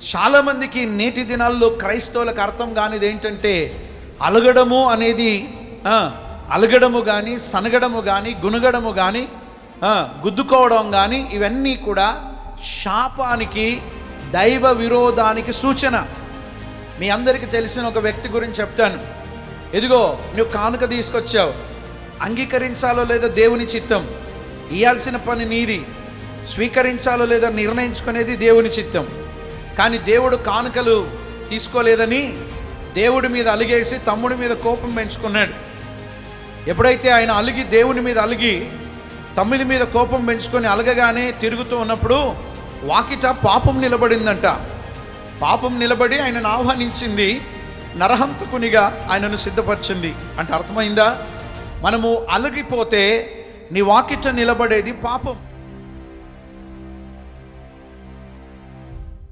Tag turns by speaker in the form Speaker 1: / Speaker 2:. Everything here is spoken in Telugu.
Speaker 1: చాలామందికి నేటి దినాల్లో క్రైస్తవులకు అర్థం కానిది ఏంటంటే అలగడము అనేది అలగడము కానీ, సనగడము కానీ, గుణగడము కానీ, గుద్దుకోవడం కానీ ఇవన్నీ కూడా శాపానికి, దైవ విరోధానికి సూచన. మీ అందరికీ తెలిసిన ఒక వ్యక్తి గురించి చెప్తాను. ఎదిగో నువ్వు కానుక తీసుకొచ్చావు, అంగీకరించాలో లేదా దేవుని చిత్తం, ఇయ్యాల్సిన పని నీది, స్వీకరించాలో లేదా నిర్ణయించుకునేది దేవుని చిత్తం. కానీ దేవుడు కానుకలు తీసుకోలేదని దేవుడి మీద అలిగేసి తమ్ముడి మీద కోపం పెంచుకున్నాడు. ఎప్పుడైతే ఆయన అలిగి దేవుని మీద అలిగి తమ్ముడి మీద కోపం పెంచుకొని అలగగానే తిరుగుతూ ఉన్నప్పుడు వాకిట పాపం నిలబడిందంట. పాపం నిలబడి ఆయనను ఆహ్వానించింది, నరహంతకునిగా ఆయనను సిద్ధపరిచింది. అంటే అర్థమైందా? మనము అలగిపోతే నీ వాకిట నిలబడేది పాపం.